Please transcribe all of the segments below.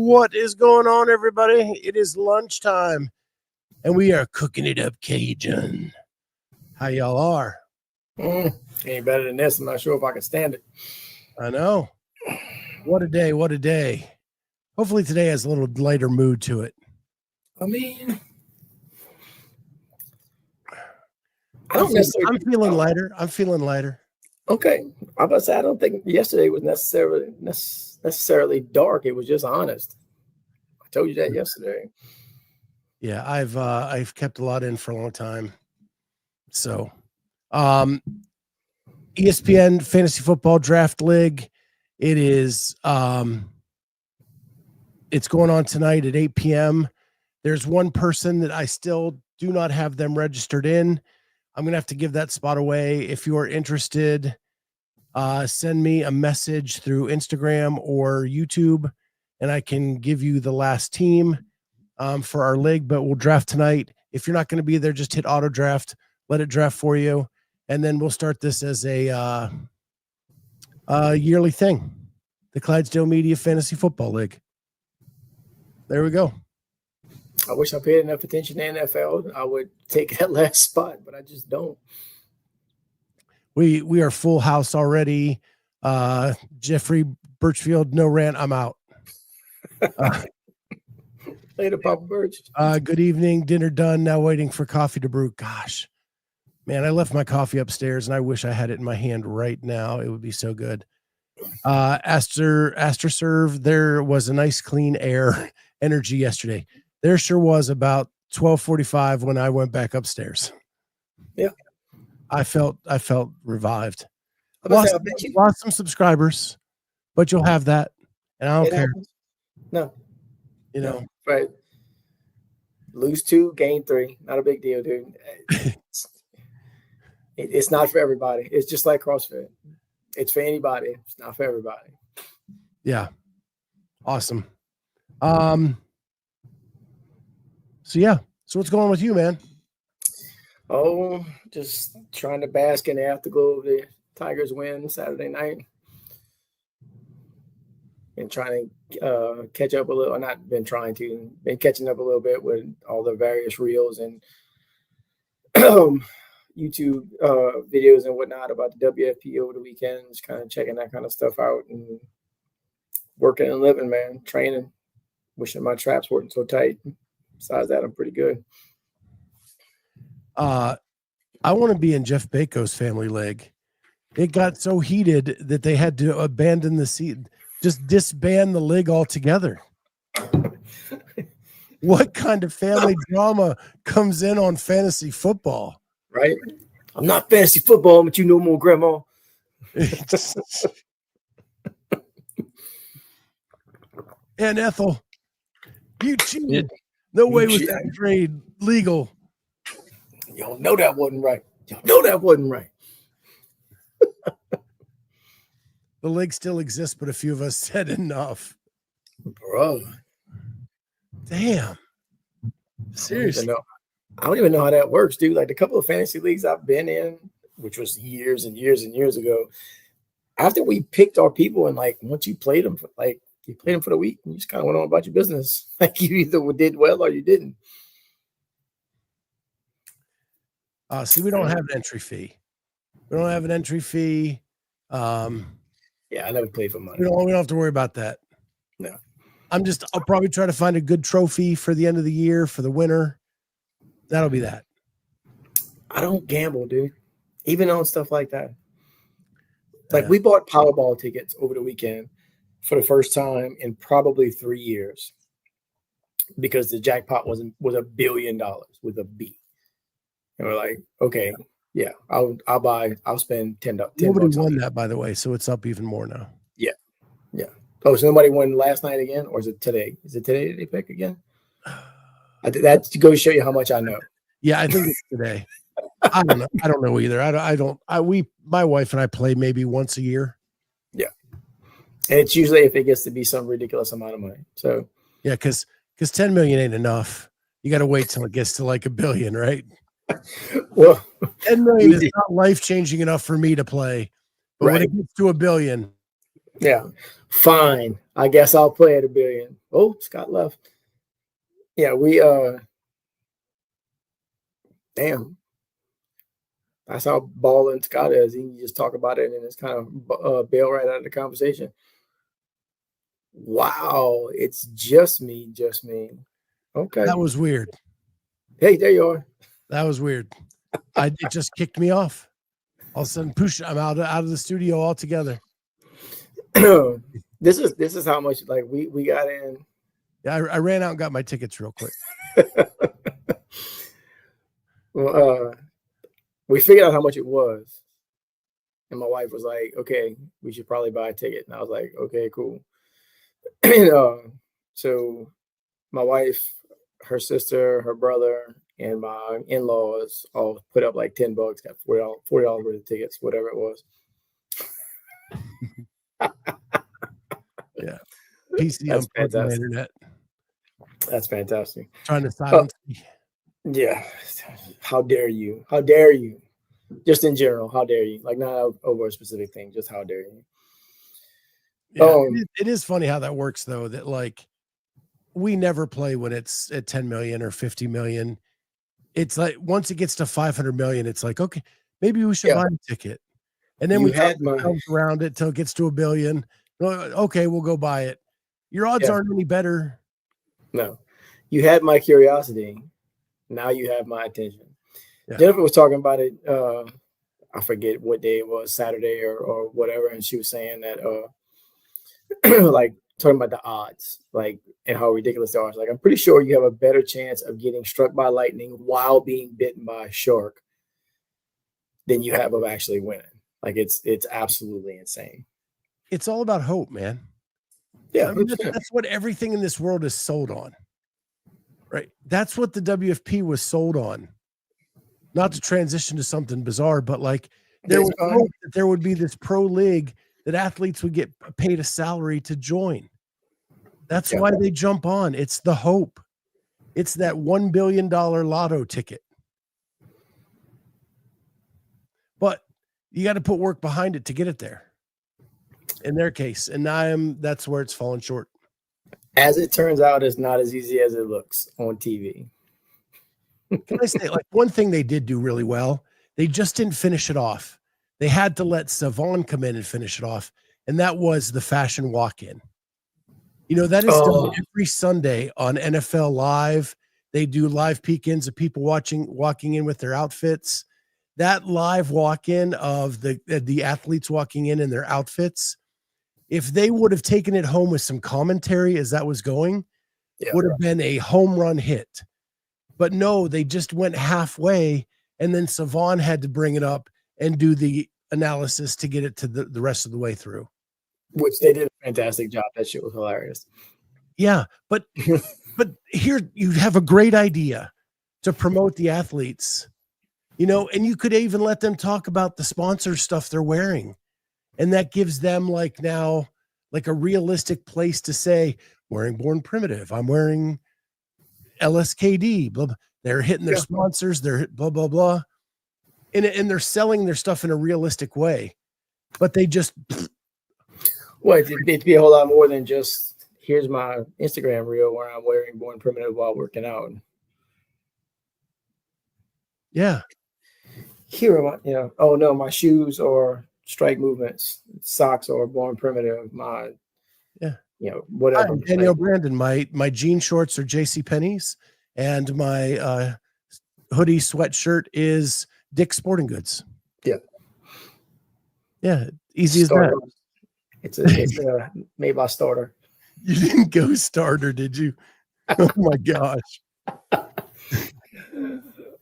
What is going on, everybody? It is lunchtime, and we are cooking it up Cajun. How y'all are? Ain't better than this. I'm not sure if I can stand it. I know. What a day. What a day. Hopefully today has a little lighter mood to it. I mean, I'm feeling lighter. I'm feeling lighter. Okay. I'm about to say, I don't think yesterday was necessarily dark. It was just honest. I told you that yesterday. Yeah, I've kept a lot in for a long time. So, ESPN Fantasy Football Draft League. It is it's going on tonight at 8 p.m. There's one person that I still do not have them registered in. I'm going to have to give that spot away. If you are interested, send me a message through Instagram or YouTube, and I can give you the last team for our league, but we'll draft tonight. If you're not going to be there, just hit auto draft, let it draft for you, and then we'll start this as a yearly thing, the Clydesdale Media Fantasy Football League. There we go. I wish I paid enough attention to NFL. I would take that last spot, but I just don't. We are full house already. Jeffrey Birchfield, no rant. I'm out. Later, Papa Birch. Good evening. Dinner done. Now waiting for coffee to brew. Gosh, man, I left my coffee upstairs, and I wish I had it in my hand right now. It would be so good. Aster Serve. There was a nice clean air energy yesterday. There sure was about 12:45 when I went back upstairs. Yeah. I felt revived. Lost some subscribers, but you'll have that, and I don't care. No, you know, right? Lose 2, gain 3, not a big deal, dude. It's not for everybody. It's just like CrossFit. It's for anybody. It's not for everybody. Yeah, awesome. So yeah. So what's going on with you, man? Oh, just trying to bask in the afterglow of the Tigers win Saturday night. Been trying to catch up a little. Not been trying to. Been catching up a little bit with all the various reels and YouTube videos and whatnot about the WFP over the weekends. Kind of checking that kind of stuff out and working and living, man. Training. Wishing my traps weren't so tight. Besides that, I'm pretty good. I want to be in Jeff Baco's family league. It got so heated that they had to abandon the seat, just disband the league altogether. What kind of family drama comes in on fantasy football? Right? I'm not fantasy football, but you know more, Grandma. And Ethel, you cheated. No way was that trade legal. Y'all know that wasn't right. Y'all know that wasn't right. The league still exists, but a few of us said enough. Bro. Damn. Seriously. I don't even know how that works, dude. Like the couple of fantasy leagues I've been in, which was years and years and years ago, after we picked our people and like once you played them, you played them for the week and you just kind of went on about your business. Like you either did well or you didn't. See, we don't have an entry fee. We don't have an entry fee. Yeah, I never played for money. We don't have to worry about that. No. I'll probably try to find a good trophy for the end of the year for the winner. That'll be that. I don't gamble, dude. Even on stuff like that. Like we bought Powerball tickets over the weekend for the first time in probably 3 years because the jackpot was $1 billion with a B. And we're like, okay, yeah, I'll spend $10. Nobody won that, by the way, so it's up even more now. Yeah. Oh, so nobody won last night again, or is it today? Is it today that they pick again? That goes to show you how much I know. Yeah, I think it's today. I don't know. I don't know either. My wife and I play maybe once a year. Yeah. And it's usually if it gets to be some ridiculous amount of money. So yeah, because 10 million ain't enough. You got to wait till it gets to like $1 billion, right? Well, 10 million is not life changing enough for me to play, but when it gets to $1 billion, Yeah. Fine. I guess I'll play at $1 billion. Oh, Scott left. Yeah, damn. That's how balling Scott is. He can just talk about it and it's kind of bail right out of the conversation. Wow, it's just me, just me. Okay. That was weird. Hey, there you are. That was weird. It just kicked me off. All of a sudden, poosh, I'm out of the studio altogether. This is how much like we got in. Yeah, I ran out and got my tickets real quick. Well, we figured out how much it was. And my wife was like, okay, we should probably buy a ticket. And I was like, okay, cool. And, so my wife, her sister, her brother, and my in-laws all put up like $10, got $40 worth of tickets, whatever it was. Yeah. PC That's on the fantastic. internet. That's fantastic. Trying to silence me. Yeah. How dare you? How dare you? Just in general, how dare you? Like not over a specific thing, just how dare you? Yeah, it is funny how that works though, that like we never play when it's at 10 million or 50 million. It's like once it gets to 500 million, it's like, okay, maybe we should buy a ticket. And then You we talk had my ourselves around it till it gets to $1 billion. Okay, we'll go buy it. Your odds aren't any better. No, you had my curiosity. Now you have my attention. Yeah. Jennifer was talking about it. I forget what day it was, Saturday or whatever, and she was saying that like talking about the odds, like and how ridiculous they are. Like I'm pretty sure you have a better chance of getting struck by lightning while being bitten by a shark than you have of actually winning. Like it's absolutely insane. It's all about hope, man. Yeah, I mean, that's what everything in this world is sold on, right? That's what the WFP was sold on. Not to transition to something bizarre, but like there was hope that there would be this pro league that athletes would get paid a salary to join. That's why they jump on. It's the hope. It's that $1 billion lotto ticket. But you got to put work behind it to get it there. In their case, and that's where it's fallen short. As it turns out, it's not as easy as it looks on TV. Can I say, like, one thing they did do really well, they just didn't finish it off. They had to let Savon come in and finish it off, and that was the fashion walk-in. You know, that is done every Sunday on NFL Live. They do live peek-ins of people walking in with their outfits. That live walk-in of the athletes walking in their outfits, if they would have taken it home with some commentary as that was going, would have been a home run hit. But no, they just went halfway, and then Savon had to bring it up and do the analysis to get it to the rest of the way through. Which they did a fantastic job. That shit was hilarious. Yeah, but here you have a great idea to promote the athletes, you know, and you could even let them talk about the sponsor stuff they're wearing. And that gives them like now like a realistic place to say, wearing Born Primitive, I'm wearing LSKD, blah, blah. They're hitting their sponsors, they're blah, blah, blah. And they're selling their stuff in a realistic way. But they just well, it'd be a whole lot more than just here's my Instagram reel where I'm wearing Born Primitive while working out. Yeah. Here am I, you know, oh no, my shoes or strike movements, socks or Born Primitive, my you know, whatever. I'm Daniel Brandon. My jean shorts are JC Penney's, and my hoodie sweatshirt is Dick's Sporting Goods. Yeah. Yeah. Easy as that. It's made by Starter. You didn't go Starter, did you? Oh my gosh.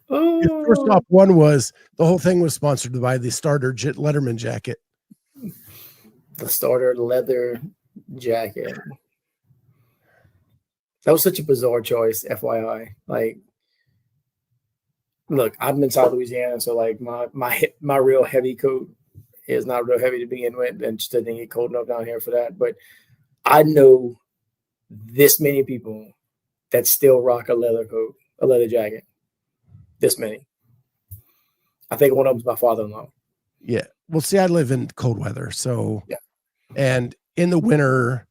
First off, one was the whole thing was sponsored by the Starter Letterman jacket. The Starter leather jacket. That was such a bizarre choice, FYI. Like, look, I'm in South Louisiana, so like my real heavy coat is not real heavy to begin with, and just didn't get cold enough down here for that. But I know this many people that still rock a leather coat, a leather jacket. This many. I think one of them's my father-in-law. Yeah. Well, see, I live in cold weather, so and in the winter,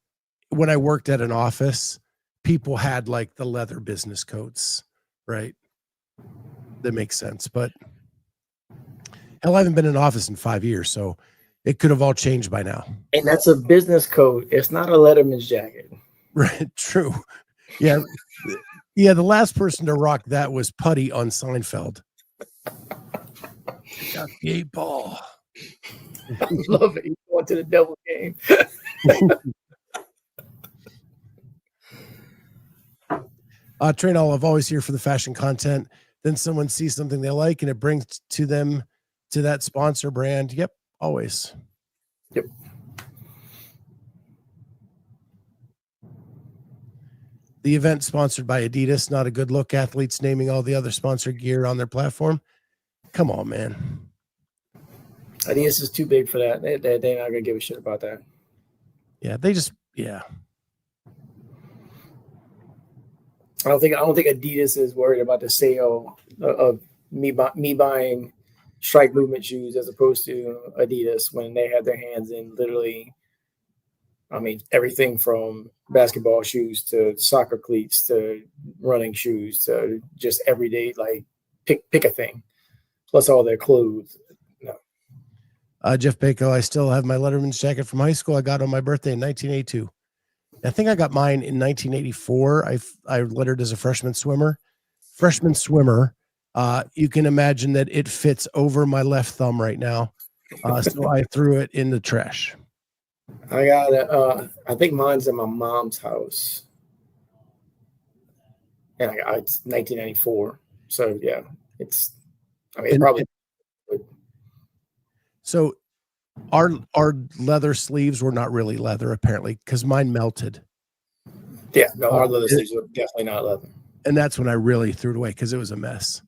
when I worked at an office, people had like the leather business coats, right? That makes sense. But hell, I haven't been in office in 5 years, so it could have all changed by now. And that's a business coat. It's not a Letterman's jacket. Right. True. Yeah. Yeah. The last person to rock that was Putty on Seinfeld. Check out the 8-ball. I love it. He's going to the devil game. Train Olive, always here for the fashion content. Then someone sees something they like and it brings to them to that sponsor brand. Yep. Always. Yep. The event sponsored by Adidas, not a good look. Athletes naming all the other sponsored gear on their platform. Come on, man. Adidas is too big for that. They're not gonna give a shit about that. Yeah, they just I don't think Adidas is worried about the sale of me buying Strike Movement shoes as opposed to Adidas when they have their hands in literally, I mean, everything from basketball shoes to soccer cleats to running shoes to just everyday, like pick a thing, plus all their clothes. No. Jeff Bako, I still have my Letterman's jacket from high school. I got on my birthday in 1982. I think I got mine in 1984. I lettered as a freshman swimmer. You can imagine that it fits over my left thumb right now. So I threw it in the trash. I got I think mine's in my mom's house. And it's 1994. So yeah, so our leather sleeves were not really leather, apparently, because mine melted. Yeah, no, our leather sleeves were definitely not leather. And that's when I really threw it away because it was a mess.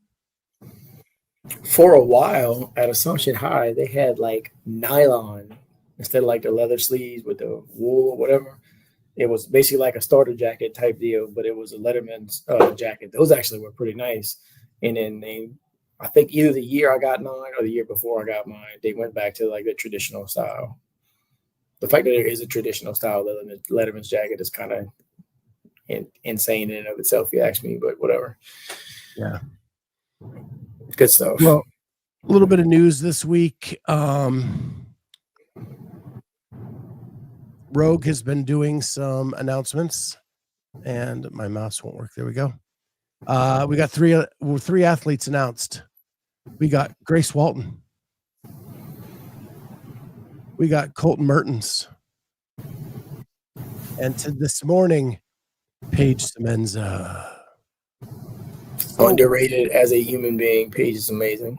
For a while at Assumption High, they had like nylon instead of like the leather sleeves with the wool or whatever. It was basically like a starter jacket type deal, but it was a Letterman's jacket. Those actually were pretty nice. And then I think either the year I got mine or the year before I got mine, they went back to like the traditional style. The fact that there is a traditional style Letterman's jacket is kind of insane in and of itself, if you ask me, but whatever. Yeah. Good stuff. Well, a little bit of news this week. Rogue has been doing some announcements, and my mouse won't work. There we go. We got three athletes announced. We got Grace Walton. We got Colton Mertens. And this morning, Paige Semenza. Underrated as a human being. Paige is amazing.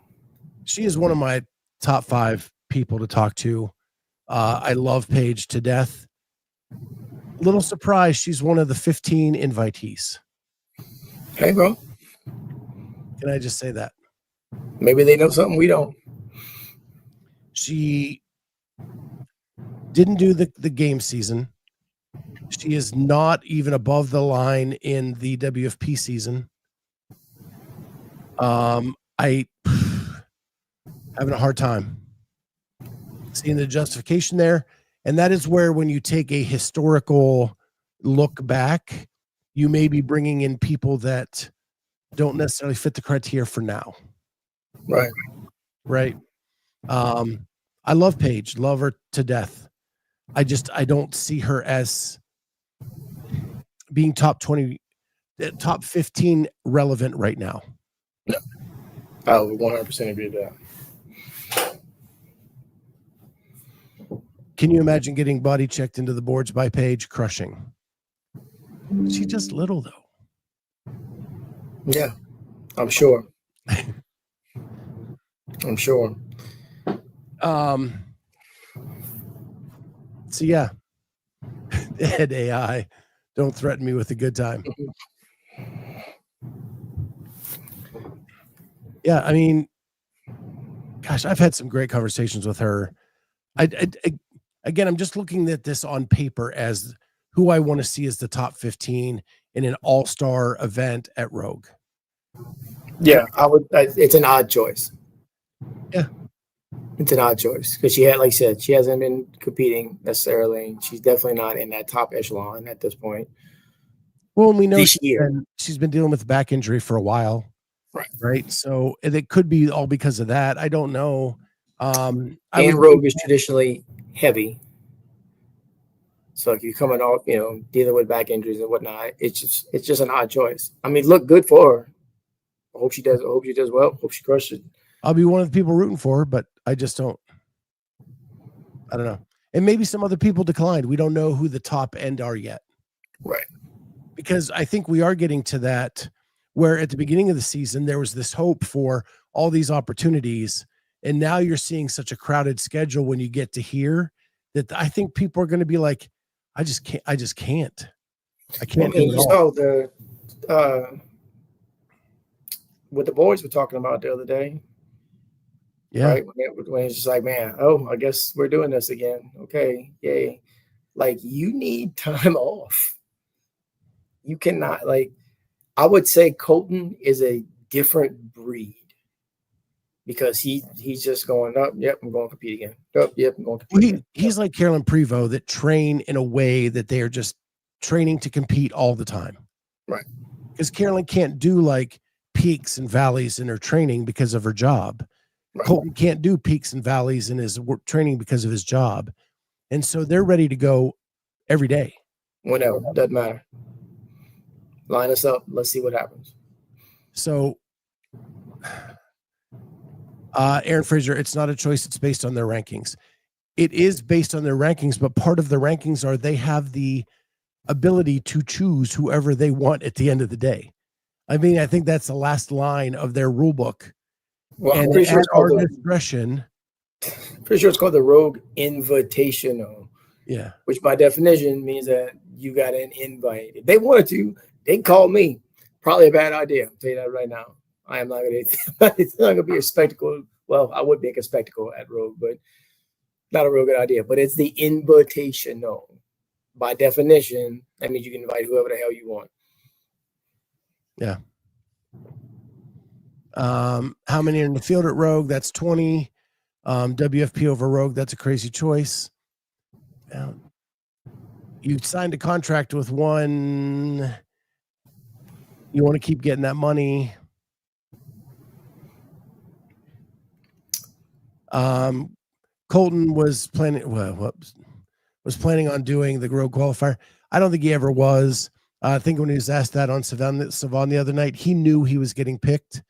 She is one of my top 5 people to talk to. I love Paige to death. Little surprised, she's one of the 15 invitees. Hey, bro. Can I just say that? Maybe they know something we don't. She didn't do the game season. She is not even above the line in the WFP season. I having a hard time seeing the justification there. And that is where, when you take a historical look back, you may be bringing in people that don't necessarily fit the criteria for now. Right. I love Paige, love her to death. I don't see her as being top 20, top 15 relevant right now. No. I would 100% agree with that. Can you imagine getting body checked into the boards by Paige? Crushing. She's just little, though. Yeah, I'm sure. I'm sure. So yeah, Ed AI, don't threaten me with a good time. Yeah, I mean, gosh, I've had some great conversations with her. Again, I'm just looking at this on paper as who I want to see as the top 15 in an all-star event at Rogue. Yeah, I would. It's an odd choice. Yeah. It's an odd choice because she had, like I said, she hasn't been competing necessarily. And she's definitely not in that top echelon at this point. Well, and we know This year. she's been dealing with back injury for a while. Right. Right. So it could be all because of that. I don't know. I And would Rogue is traditionally heavy. So if you're coming off, dealing with back injuries and whatnot, it's just an odd choice. I mean, look good for her. I hope she does well. Hope she crushes it. I'll be one of the people rooting for her, but I just don't. I don't know. And maybe some other people declined. We don't know who the top end are yet. Right. Because I think we are getting to that where at the beginning of the season, there was this hope for all these opportunities. And now you're seeing such a crowded schedule when you get to here that I think people are going to be like, I just can't. I can't do it you all. saw what the boys were talking about the other day. Yeah. Right. When it's just like, man, I guess we're doing this again. Okay. Yay. Like, you need time off. You cannot, I would say Colton is a different breed because he's just going up. Yep. I'm going to compete again. Yep. I'm going to compete again. He's like Carolyn Prevost that train in a way that they are just training to compete all the time. Right. Because Carolyn can't do like peaks and valleys in her training because of her job. Right. Colton can't do peaks and valleys in his work training because of his job. And so they're ready to go every day. Whenever. Doesn't matter. Line us up. Let's see what happens. So, Aaron Fraser, it's not a choice. It's based on their rankings. It is based on their rankings, but part of the rankings are they have the ability to choose whoever they want at the end of the day. I mean, I think that's the last line of their rule book. Well, and I'm pretty sure it's called discretion. Pretty sure it's called the Rogue Invitational. Yeah. Which by definition means that you got an invite. If they wanted to, they'd call me. Probably a bad idea. I'll tell you that right now. I am not going to. It's not going to be a spectacle. Well, I would make a spectacle at Rogue, but not a real good idea. But it's the invitational. By definition, that means you can invite whoever the hell you want. Yeah. How many are in the field at Rogue? That's 20. WFP over Rogue. That's a crazy choice. You signed a contract with one. You want to keep getting that money. Colton was planning on doing the Rogue qualifier. I don't think he ever was. I think when he was asked that on Savon the other night, he knew he was getting picked.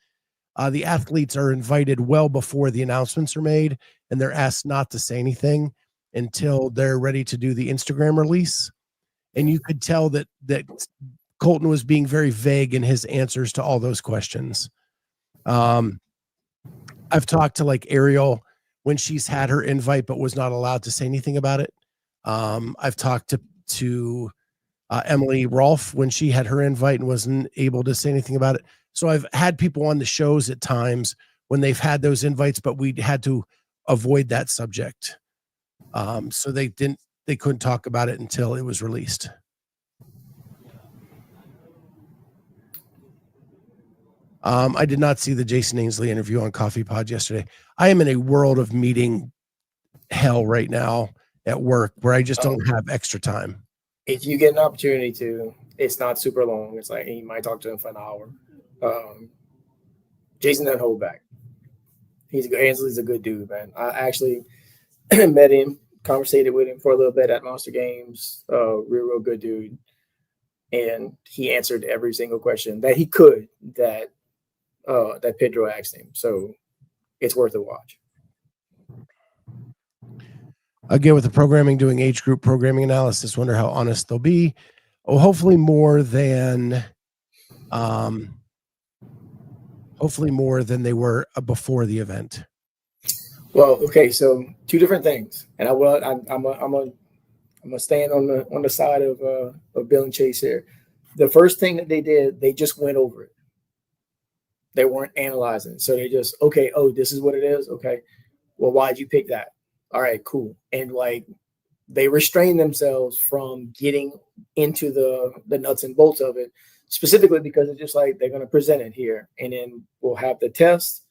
The athletes are invited well before the announcements are made, and they're asked not to say anything until they're ready to do the Instagram release. And you could tell that Colton was being very vague in his answers to all those questions. I've talked to like Ariel when she's had her invite but was not allowed to say anything about it. I've talked to Emily Rolfe when she had her invite and wasn't able to say anything about it. So I've had people on the shows at times when they've had those invites, but we had to avoid that subject. So they couldn't talk about it until it was released. I did not see the Jason Ainsley interview on Coffee Pod yesterday. I am in a world of meeting hell right now at work where I just don't have extra time. If you get an opportunity to, it's not super long. It's like you might talk to him for an hour. Jason doesn't hold back. Ainsley's a good dude, man. I actually met him, conversated with him for a little bit at Monster Games. Real good dude. And he answered every single question that he could that Pedro asked him. So it's worth a watch. Again, with the programming, doing age group programming analysis, wonder how honest they'll be. Oh, hopefully more than they were before the event. Well, okay, so two different things, and I'm gonna stand on the side of Bill and Chase here. The first thing that they did, they just went over it. They weren't analyzing, so they just this is what it is. Okay, well, why'd you pick that? All right, cool. And they restrain themselves from getting into the nuts and bolts of it, specifically because it's just like they're going to present it here, and then we'll have the test,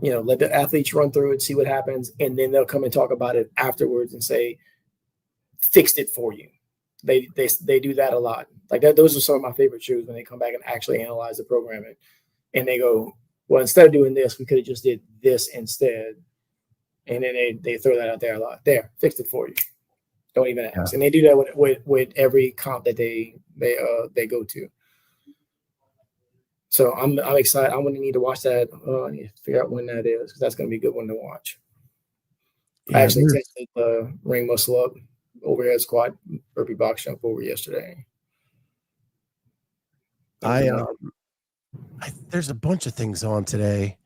let the athletes run through it, see what happens, and then they'll come and talk about it afterwards and say, fixed it for you. They do that a lot. Like that, those are some of my favorite shows when they come back and actually analyze the programming, and they go, well, instead of doing this, we could have just did this instead. And then they throw that out there a lot. There, fixed it for you. Don't even ask. And they do that with every comp that they go to. So I'm excited. I'm going to need to watch that. I need to figure out when that is, because that's going to be a good one to watch. Yeah, I actually tested the ring muscle up, overhead squat, burpee box jump over yesterday. There's a bunch of things on today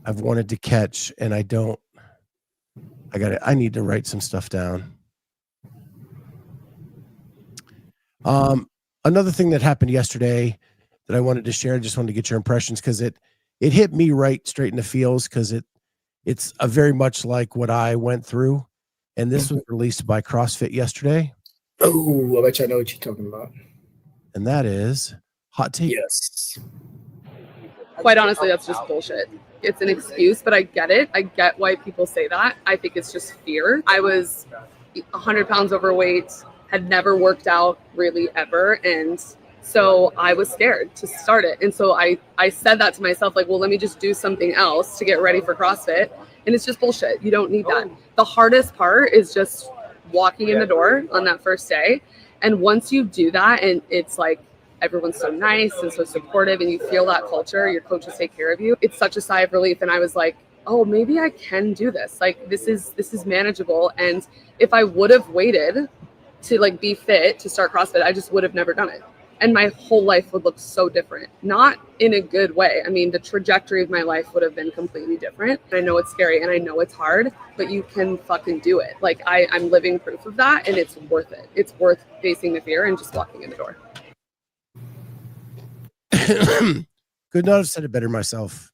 I've wanted to catch, and I need to write some stuff down. Another thing that happened yesterday that I wanted to share, I just wanted to get your impressions, because it hit me right straight in the feels, because it's a very much like what I went through, and this was released by CrossFit yesterday. Oh, I bet you I know what you're talking about. And that is hot take. Yes. Quite honestly, that's just bullshit. It's an excuse, but I get it. I get why people say that. I think it's just fear. I was 100 pounds overweight, had never worked out really ever, and so I was scared to start it. And so I said that to myself, like, well, let me just do something else to get ready for CrossFit. And it's just bullshit. You don't need that. The hardest part is just walking in the door on that first day. And once you do that, and it's like, everyone's so nice and so supportive, and you feel that culture, your coaches take care of you, it's such a sigh of relief. And I was like, oh, maybe I can do this. Like, this is manageable. And if I would have waited to like be fit to start CrossFit, I just would have never done it. And my whole life would look so different, not in a good way. I mean, the trajectory of my life would have been completely different. I know it's scary and I know it's hard, but you can fucking do it. Like I'm living proof of that, and it's worth it. It's worth facing the fear and just walking in the door. Could not have said it better myself.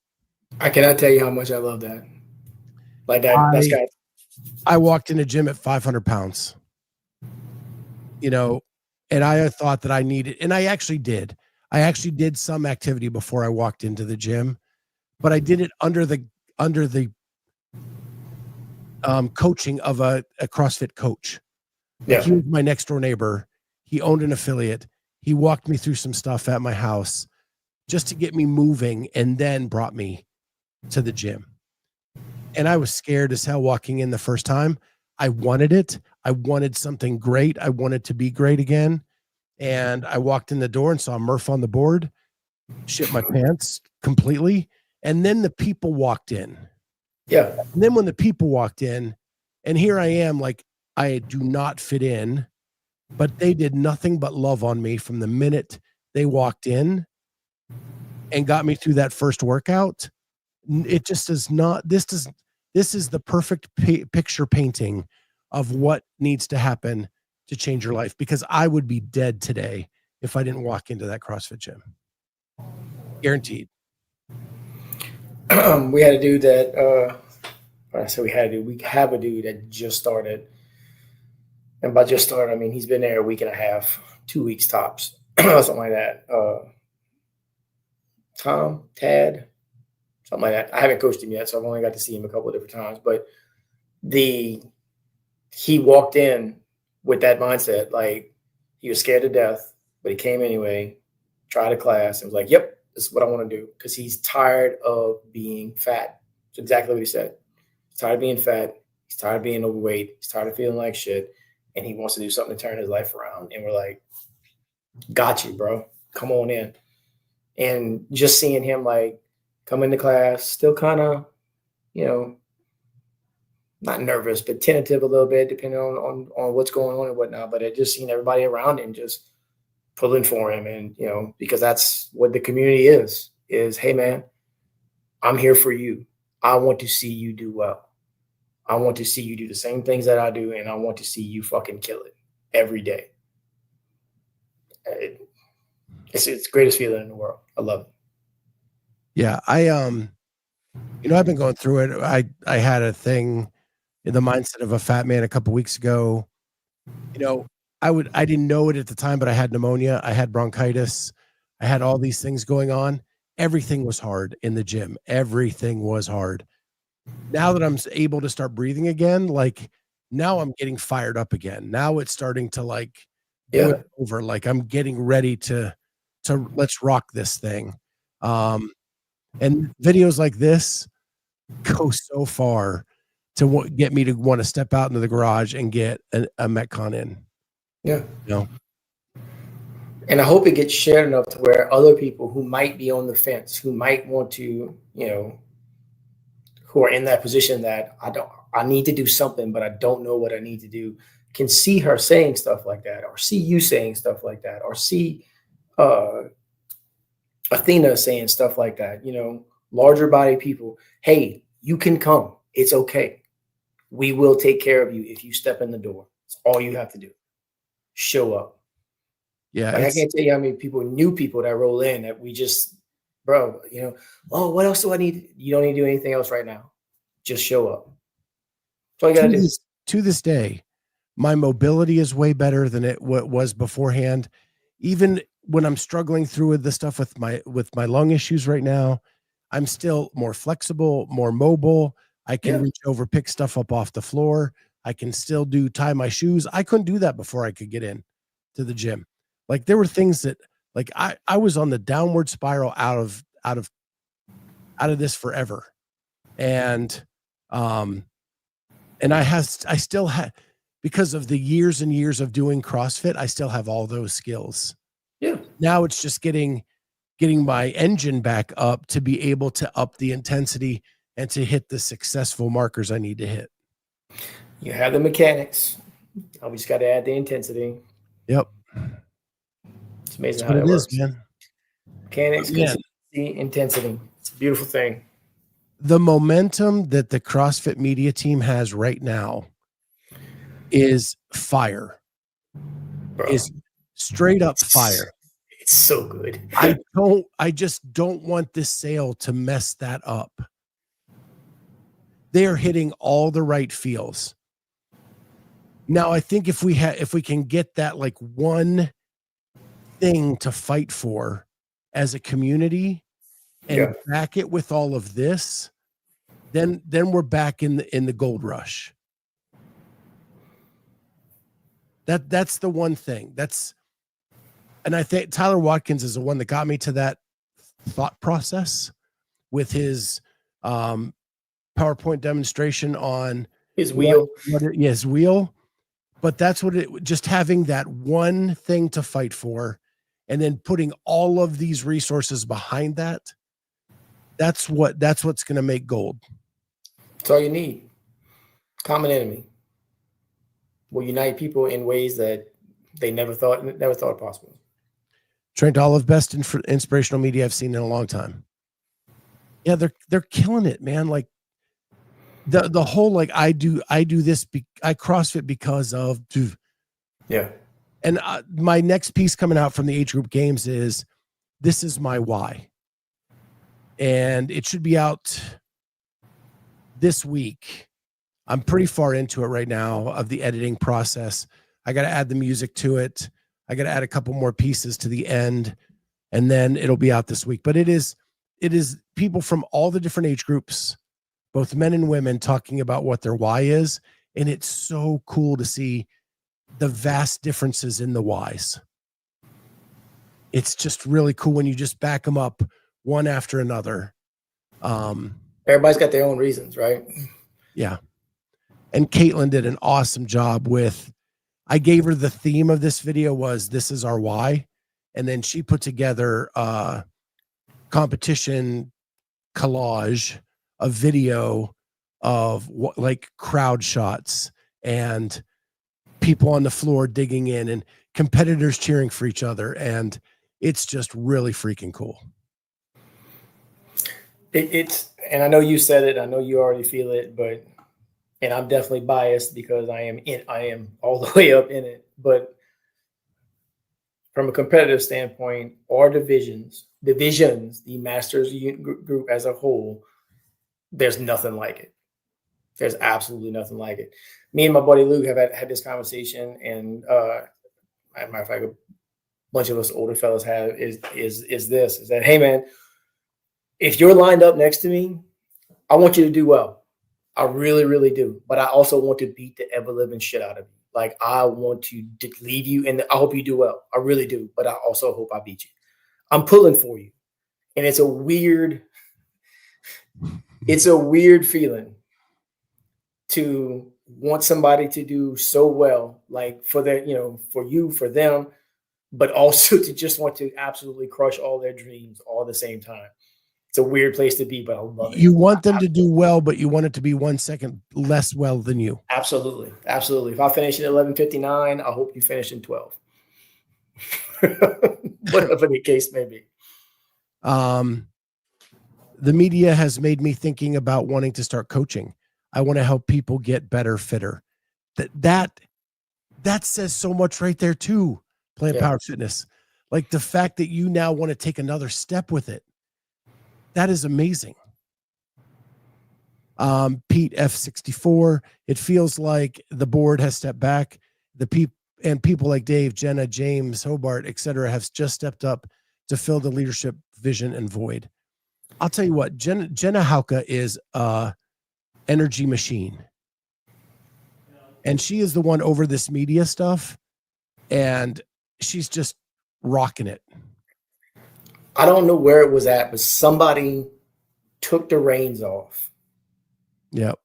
I cannot tell you how much I love that. Like that. I walked in a gym at 500 pounds, and I thought that I needed, and I actually did some activity before I walked into the gym, but I did it under the coaching of a CrossFit coach. Yeah. He was my next door neighbor. He owned an affiliate. He walked me through some stuff at my house just to get me moving, and then brought me to the gym. And I was scared as hell walking in the first time. I wanted it. I wanted something great. I wanted to be great again. And I walked in the door and saw Murph on the board, shit my pants completely. And then the people walked in. Yeah. And then when the people walked in, and here I am, like, I do not fit in, but they did nothing but love on me from the minute they walked in and got me through that first workout. It just does not, this is the perfect picture painting of what needs to happen to change your life, because I would be dead today if I didn't walk into that CrossFit gym. Guaranteed. We had a dude that, we have a dude that just started. And by just started, I mean, he's been there a week and a half, 2 weeks tops, something like that. Tad, something like that. I haven't coached him yet, so I've only got to see him a couple of different times. But he walked in with that mindset, like he was scared to death, but he came anyway, tried a class, and was like, yep, this is what I want to do, because he's tired of being fat. That's exactly what he said. He's tired of being fat. He's tired of being overweight. He's tired of feeling like shit, and he wants to do something to turn his life around. And we're like, got you, bro. Come on in. And just seeing him like come into class, still kind of, not nervous, but tentative a little bit, depending on what's going on and whatnot. But it just seeing everybody around him just pulling for him, and because that's what the community is, hey man, I'm here for you. I want to see you do well. I want to see you do the same things that I do, and I want to see you fucking kill it every day. It's the greatest feeling in the world. I love it. Yeah, I've been going through it. I had a thing in the mindset of a fat man a couple weeks ago. I didn't know it at the time, but I had pneumonia. I had bronchitis. I had all these things going on. everything was hard in the gym. Everything was hard. Now that I'm able to start breathing again, like now I'm getting fired up again. Now it's starting to like boil over. Like I'm getting ready to let's rock this thing. And videos like this go so far to get me to want to step out into the garage and get a Metcon in. Yeah. You know? And I hope it gets shared enough to where other people who might be on the fence, who might want to, you know, who are in that position that I need to do something, but I don't know what I need to do, can see her saying stuff like that, or see you saying stuff like that, or see Athena saying stuff like that, you know, larger body people. Hey, you can come. It's okay. We will take care of you if you step in the door. It's all you have to do. Show up. Yeah. Like I can't tell you how many people, new people that roll in that we just, bro, you know, oh, what else do I need? You don't need to do anything else right now. Just show up. That's all you got to do. To this day, my mobility is way better than it was beforehand. Even when I'm struggling through the stuff with my lung issues right now, I'm still more flexible, more mobile. I can reach over, pick stuff up off the floor. I can still tie my shoes. I couldn't do that before I could get in to the gym. Like there were things that like I was on the downward spiral out of this forever. And I still have, because of the years and years of doing CrossFit, I still have all those skills. Yeah. Now it's just getting my engine back up to be able to up the intensity and to hit the successful markers I need to hit. You have the mechanics. Now we just got to add the intensity. Yep. It's amazing That's how what that it works. is, man. Mechanics, consistency, intensity. It's a beautiful thing. The momentum that the CrossFit media team has right now is fire. Bro. Is straight up fire. It's so good. I just don't want this sale to mess that up. They are hitting all the right feels. Now, I think if we can get that like one thing to fight for as a community and back it with all of this, then we're back in the gold rush. That's the one thing. And I think Tyler Watkins is the one that got me to that thought process with his PowerPoint demonstration on his wheel. His wheel. But that's what just having that one thing to fight for and then putting all of these resources behind that. That's what's going to make gold. That's all you need. Common enemy will unite people in ways that they never thought possible. Trent Olive, best inspirational media I've seen in a long time. Yeah, they're killing it, man. Like the whole like I do this. I CrossFit because of. Yeah. And my next piece coming out from the age group games is this is my why, and it should be out this week. I'm pretty far into it right now of the editing process. I got to add the music to it. I got to add a couple more pieces to the end, and then it'll be out this week. But it is people from all the different age groups, both men and women, talking about what their why is. And it's so cool to see the vast differences in the whys. It's just really cool when you just back them up one after another. Everybody's got their own reasons, right? Yeah. And Caitlin did an awesome job with, I gave her the theme of this video was this is our why. And then she put together a competition collage, a video of what, like crowd shots and people on the floor digging in and competitors cheering for each other. And it's just really freaking cool. And I know you said it, I know you already feel it, but, and I'm definitely biased because I am all the way up in it, but from a competitive standpoint, our divisions, the masters group as a whole, there's nothing like it. There's absolutely nothing like it. Me and my buddy Luke have had this conversation, and as a matter of fact, a bunch of us older fellas have is that, hey man, if you're lined up next to me, I want you to do well. I really, really do. But I also want to beat the ever living shit out of you. Like, I want to leave you, and I hope you do well. I really do. But I also hope I beat you. I'm pulling for you. And it's a weird feeling to want somebody to do so well, like for their, for you, for them, but also to just want to absolutely crush all their dreams all at the same time. It's a weird place to be, but I love it. You want them to do well, but you want it to be 1 second less well than you. Absolutely. Absolutely. If I finish at 11:59, I hope you finish in 12. Whatever the case may be. The media has made me thinking about wanting to start coaching. I want to help people get better, fitter. That says so much right there too. Plant Power Fitness. Like the fact that you now want to take another step with it. That is amazing. Pete F64. It feels like the board has stepped back. People like Dave, Jenna, James, Hobart, etc., have just stepped up to fill the leadership vision and void. I'll tell you what, Jenna Hauke is a energy machine. And she is the one over this media stuff. And she's just rocking it. I don't know where it was at, but somebody took the reins off. Yep.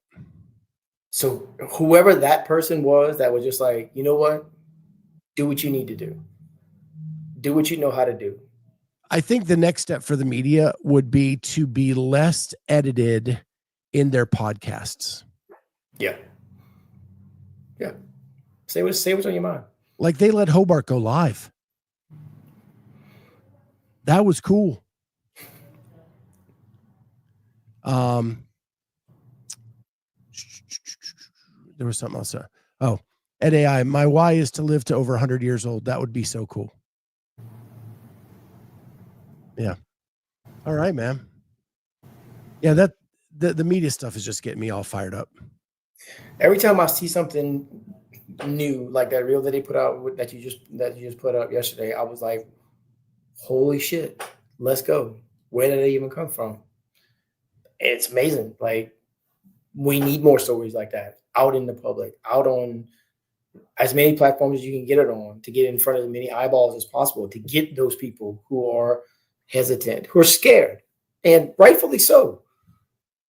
So whoever that person was that was just like, you know what? Do what you need to do. Do what you know how to do. I think the next step for the media would be to be less edited in their podcasts. Yeah. Yeah. Say what's on your mind. Like they let Hobart go live. That was cool. There was something else. Ed AI, my why is to live to over 100 years old. That would be so cool. Yeah. All right, man. Yeah, that the media stuff is just getting me all fired up. Every time I see something new, like that reel that they put out that you just put up yesterday, I was like, holy shit, let's go. Where did it even come from? It's amazing. Like, we need more stories like that out in the public, out on as many platforms as you can get it on, to get in front of as many eyeballs as possible, to get those people who are hesitant, who are scared, and rightfully so,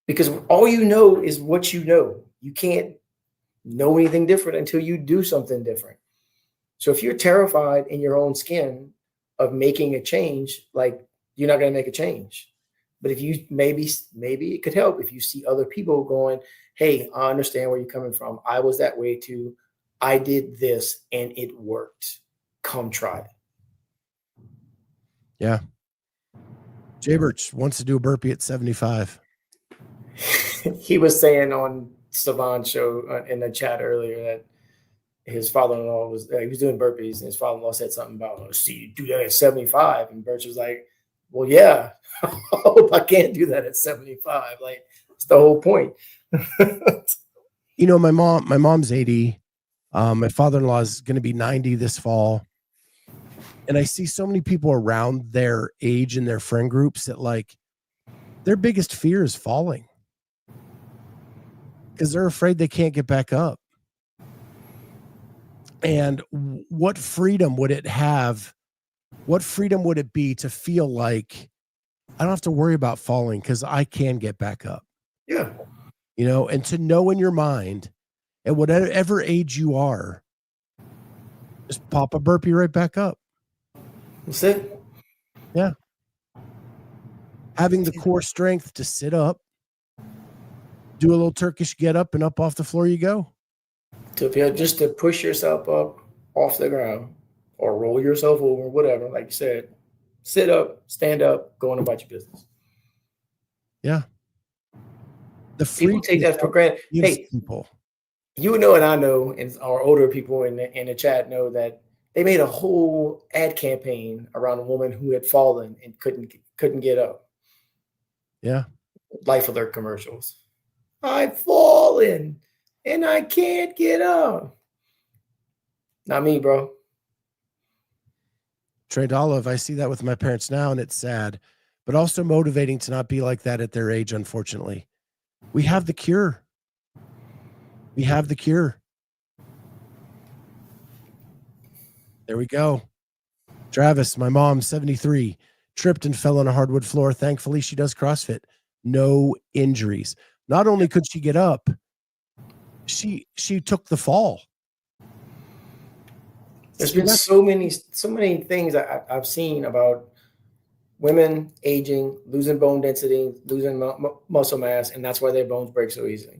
because all you know is what you know. You can't know anything different until you do something different. So if you're terrified in your own skin of making a change, like, you're not going to make a change. But if you maybe it could help if you see other people going, hey, I understand where you're coming from. I was that way too. I did this and it worked. Come try it. Yeah. Jay Birch wants to do a burpee at 75. He was saying on Savon's show in the chat earlier that his father-in-law was doing burpees, and his father-in-law said something about, see, you do that at 75. And Birch was like, well, yeah, I hope I can't do that at 75. Like, it's the whole point. You know, my mom's 80. My father-in-law is going to be 90 this fall. And I see so many people around their age in their friend groups that, like, their biggest fear is falling because they're afraid they can't get back up. And what freedom would it have? What freedom would it be to feel like I don't have to worry about falling because I can get back up? Yeah. You know, and to know in your mind, at whatever age you are, just pop a burpee right back up. That's it. Yeah. Having the core strength to sit up, do a little Turkish get up, and up off the floor you go. Just to push yourself up off the ground or roll yourself over, whatever, like you said, sit up, stand up, go on about your business. Yeah. The people take that for granted. Hey, people. You know, and I know, and our older people in the chat know that they made a whole ad campaign around a woman who had fallen and couldn't get up. Yeah. Life alert commercials. I've fallen and I can't get up. Not me, bro. Trey Olive, I see that with my parents now, and it's sad. but also motivating to not be like that at their age. Unfortunately, we have the cure. We have the cure. There we go. Travis, my mom, 73, tripped and fell on a hardwood floor. Thankfully, she does CrossFit. No injuries. Not only could she get up, she took the fall. There's been so many things I've seen about women aging, losing bone density, losing muscle mass, and that's why their bones break so easily.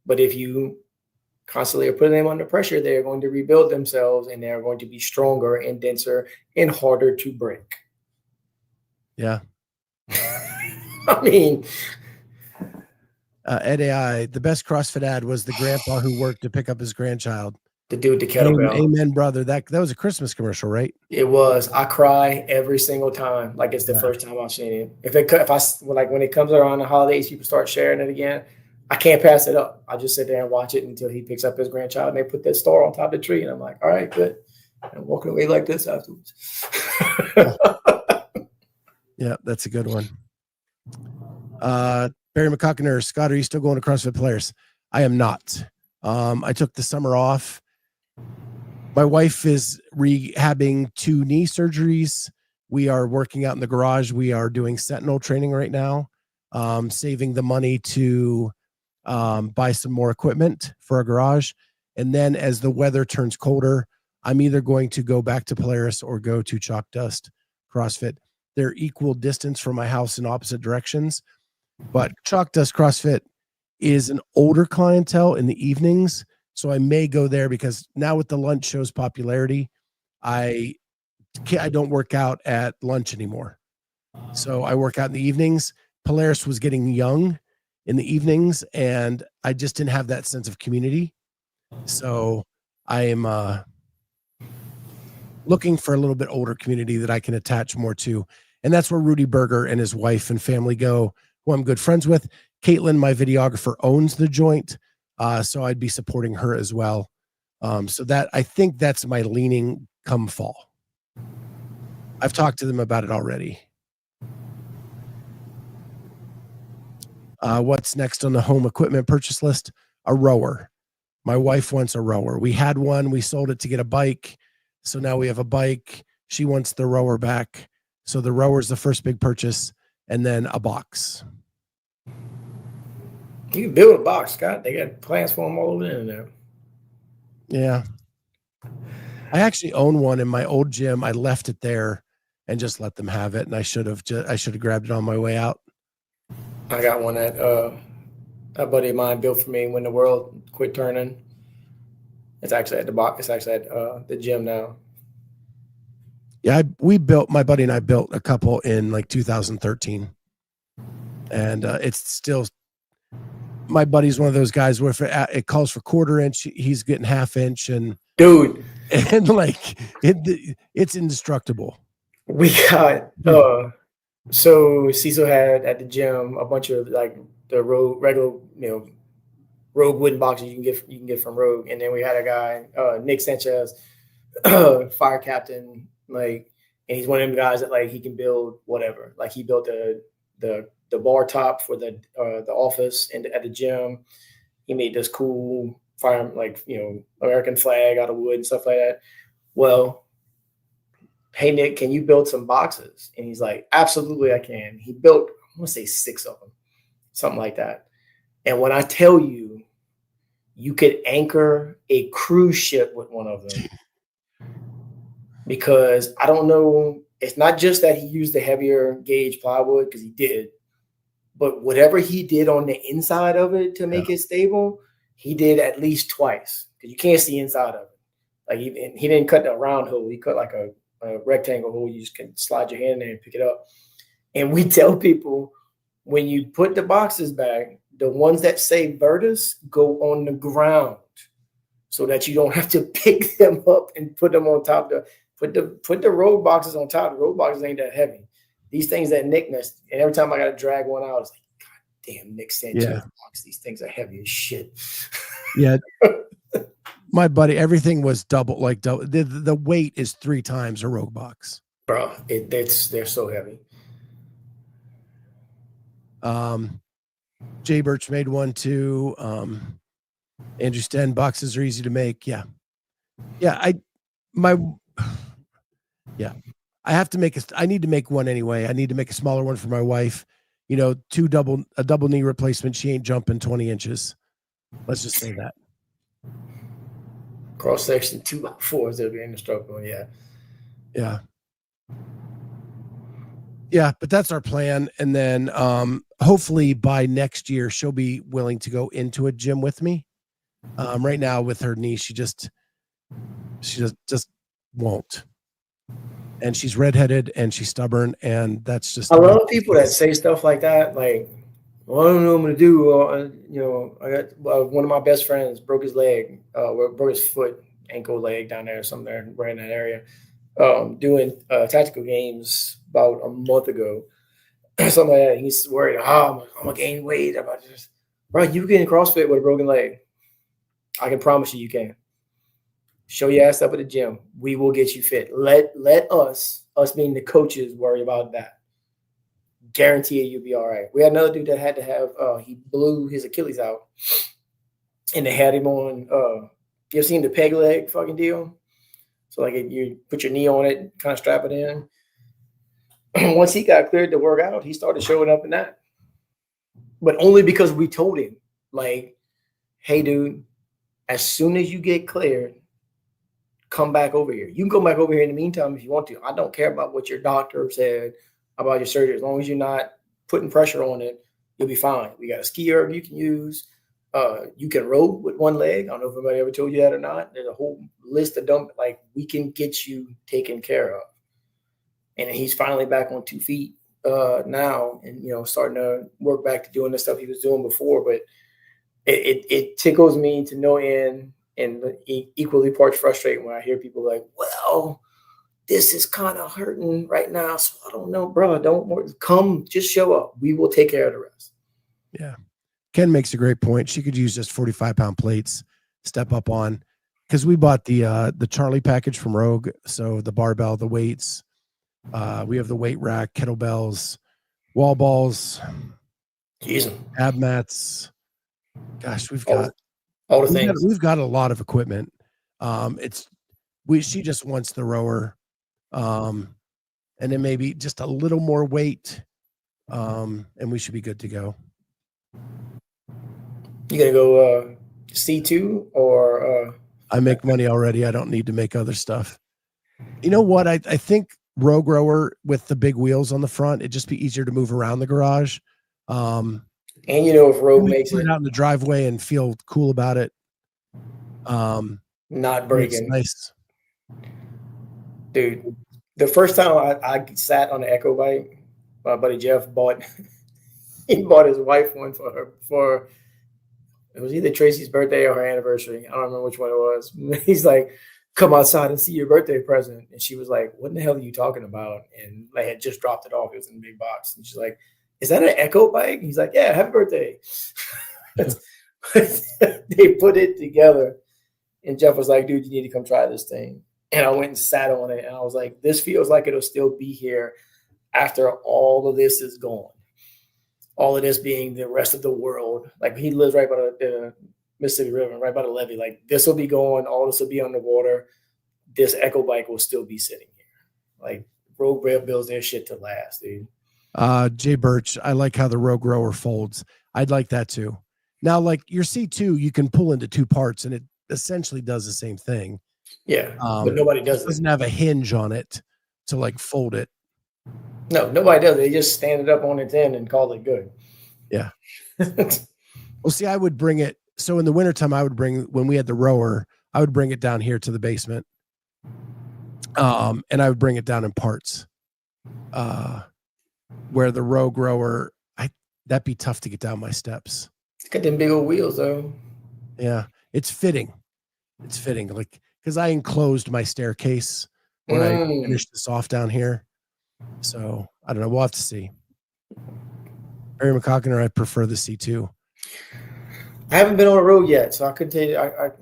But if you constantly are putting them under pressure, they're going to rebuild themselves, and they're going to be stronger and denser and harder to break. Yeah. I mean, Ed AI, the best CrossFit ad was the grandpa who worked to pick up his grandchild. the dude, the kettlebell. Amen, brother. That was a Christmas commercial, right? It was. I cry every single time, like it's the first time I've seen it. When it comes around the holidays, people start sharing it again. I can't pass it up. I just sit there and watch it until he picks up his grandchild, and they put that star on top of the tree, and I'm like, all right, good. I'm walking away like this afterwards. Yeah, that's a good one. Barry McCockiner, Scott, are you still going to CrossFit Players? I am not. I took the summer off. My wife is rehabbing 2 knee surgeries. We are working out in the garage. We are doing Sentinel training right now, saving the money to buy some more equipment for a garage. And then as the weather turns colder, I'm either going to go back to Polaris or go to Chalk Dust CrossFit. They're equal distance from my house in opposite directions. But Chalk Dust CrossFit is an older clientele in the evenings. So I may go there because now with the lunch show's popularity, I don't work out at lunch anymore. So I work out in the evenings. Polaris was getting young in the evenings, and I just didn't have that sense of community. So I am looking for a little bit older community that I can attach more to. And that's where Rudy Berger and his wife and family go, who I'm good friends with. Caitlin, my videographer, owns the joint. So I'd be supporting her as well. So that I think that's my leaning come fall. I've talked to them about it already. What's next on the home equipment purchase list? A rower. My wife wants a rower. We had one. We sold it to get a bike. So now we have a bike. She wants the rower back. So the rower is the first big purchase, and then a box. You can build a box, Scott. They got plans for them all over the internet. Yeah. I actually own one in my old gym. I left it there and just let them have it. And I should have grabbed it on my way out. I got one that a buddy of mine built for me when the world quit turning. It's actually at the box. It's actually at the gym now. Yeah, my buddy and I built a couple in like 2013. And it's still, my buddy's one of those guys where if it calls for 1/4 inch, he's getting 1/2 inch, and dude, and like it's indestructible. We got so Cecil had at the gym a bunch of like the regular Rogue wooden boxes you can get from Rogue, and then we had a guy Nick Sanchez, fire captain, like, and he's one of them guys that like he can build whatever. Like he built the bar top for the office and at the gym. He made this cool fire, like, American flag out of wood and stuff like that. Well, hey Nick, can you build some boxes? And he's like, absolutely I can. He built, I want to say 6 of them, something like that. And when I tell you, you could anchor a cruise ship with one of them, because I don't know, it's not just that he used the heavier gauge plywood, because he did, but whatever he did on the inside of it to make it stable, he did at least twice, because you can't see inside of it. Like he didn't cut a round hole. He cut like a rectangle hole. You just can slide your hand in there and pick it up. And we tell people, when you put the boxes back, the ones that say Virtus go on the ground so that you don't have to pick them up and put them on top. Put the road boxes on top. The road boxes ain't that heavy. These things that Nick missed, and every time I got to drag one out, it's like, God damn, Nick Sanchez box. These things are heavy as shit. Yeah. My buddy, everything was double. The weight is 3 times a Rogue box. Bro, they're so heavy. Jay Birch made one too. Andrew Sten, boxes are easy to make. Yeah. I have to I need to make one anyway. I need to make a smaller one for my wife. You know, a double knee replacement. She ain't jumping 20 inches. Let's just say that. Cross section 2x4s that'll be in the stroke one. Yeah. Yeah, but that's our plan. And then hopefully by next year, she'll be willing to go into a gym with me. Right now with her knee, she just won't. And she's redheaded and she's stubborn. And that's just, I love people that say stuff like that. Like, well, I don't know what I'm going to do. You know, I got one of my best friends broke his leg, broke his foot, ankle, leg down there, somewhere right in that area, doing tactical games about a month ago. Something like that. He's worried, I'm going to gain weight. About this. Bro, you can CrossFit with a broken leg. I can promise you can. Show your ass up at the gym. We will get you fit. Let us being the coaches, worry about that. Guarantee you'll be all right. We had another dude that had to have, he blew his Achilles out. And they had him on, you ever seen the peg leg fucking deal? So like you put your knee on it, kind of strap it in. Once he got cleared to work out, he started showing up in that. But only because we told him, like, hey, dude, as soon as you get cleared, come back over here. You can come back over here in the meantime if you want to. I don't care about what your doctor said about your surgery. As long as you're not putting pressure on it, you'll be fine. We got a ski erg you can use. You can row with one leg. I don't know if anybody ever told you that or not. There's a whole list of like we can get you taken care of. And he's finally back on 2 feet now, and you know, starting to work back to doing the stuff he was doing before. But it tickles me to no end, and equally parts frustrating when I hear people like, "Well, this is kind of hurting right now, so I don't know, bro. Don't worry. Come, just show up. We will take care of the rest." Yeah, Ken makes a great point. She could use just 45-pound plates, step up on, because we bought the Charlie package from Rogue. So the barbell, the weights. We have the weight rack, kettlebells, wall balls, ab mats. Gosh, we've got all the things. We've got a lot of equipment. She just wants the rower, and then maybe just a little more weight, and we should be good to go. You gonna go C2 or? I make money already. I don't need to make other stuff. You know what? I think Rogue rower with the big wheels on the front, it'd just be easier to move around the garage. And you know, if Rogue makes it out in the driveway and feel cool about it. Not breaking. Nice. Dude, the first time I sat on the Echo bike, my buddy Jeff bought his wife one for it was either Tracy's birthday or her anniversary. I don't remember which one it was. He's like, come outside and see your birthday present. And she was like, what in the hell are you talking about? And they had just dropped it off. It was in a big box. And she's like, is that an Echo bike? He's like, yeah, happy birthday. They put it together. And Jeff was like, dude, you need to come try this thing. And I went and sat on it. And I was like, this feels like it'll still be here after all of this is gone. All of this being the rest of the world. Like he lives right by the Mississippi River, right by the levee. Like this will be going, all this will be underwater. This Echo bike will still be sitting here. Like Rogue Rail builds their shit to last, dude. Jay Birch, I like how the Rogue rower folds. I'd like that too. Now, like your C2, you can pull into two parts and it essentially does the same thing. Yeah, but nobody does it. Doesn't have a hinge on it to like fold it. No, nobody does it. They just stand it up on its end and call it good. Yeah. Well, see, I would bring it. So in the wintertime, when we had the rower, I would bring it down here to the basement. And I would bring it down in parts. Where the Rogue rower, that'd be tough to get down my steps. It's got them big old wheels though. Yeah. It's fitting. Like, because I enclosed my staircase when I finished this off down here. So I don't know. We'll have to see. Barry McCocken or I prefer the C2. I haven't been on a road yet, so I couldn't tell you. I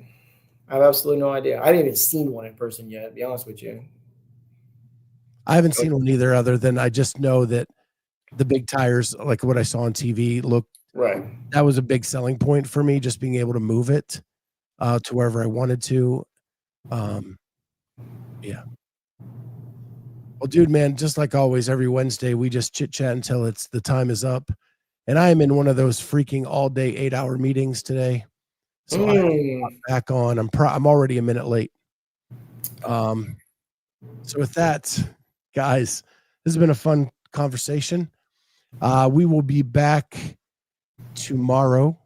have absolutely no idea. I haven't even seen one in person yet, to be honest with you. I haven't seen one either, other than I just know that the big tires, like what I saw on TV, Right. that was a big selling point for me, just being able to move it to wherever I wanted to. Yeah. Well, dude, man, just like always, every Wednesday we just chit chat until the time is up. And I am in one of those freaking all day 8-hour meetings today. So I'm back on. I'm already a minute late. So with that, guys, this has been a fun conversation. We will be back tomorrow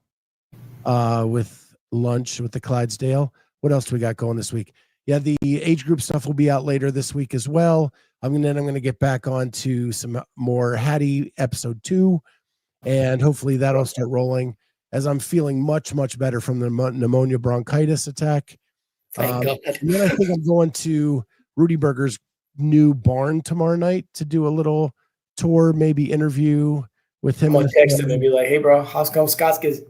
with lunch with the Clydesdale. What else do we got going this week? Yeah, the age group stuff will be out later this week as well. I'm going to get back on to some more Hattie episode 2, and hopefully that'll start rolling as I'm feeling much, much better from the pneumonia bronchitis attack. Thank God. And then I think I'm going to Rudy Burger's new barn tomorrow night to do a little tour, maybe interview with him. I'm gonna text him and be like, "Hey, bro, how come Scott gets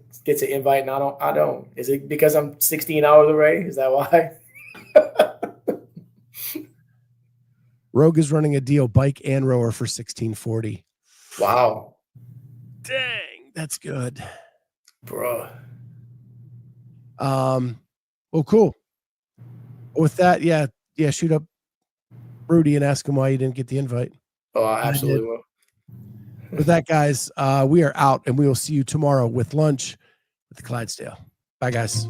an invite and I don't? Is it because I'm 16 hours away? Is that why?" Rogue is running a deal, bike and rower for $16.40. Wow. Dang, that's good, bro. Well, cool. With that, yeah, shoot up Rudy and ask him why you didn't get the invite. Oh, I absolutely will. With that, guys, we are out, and we will see you tomorrow with lunch with the Clydesdale. Bye, guys.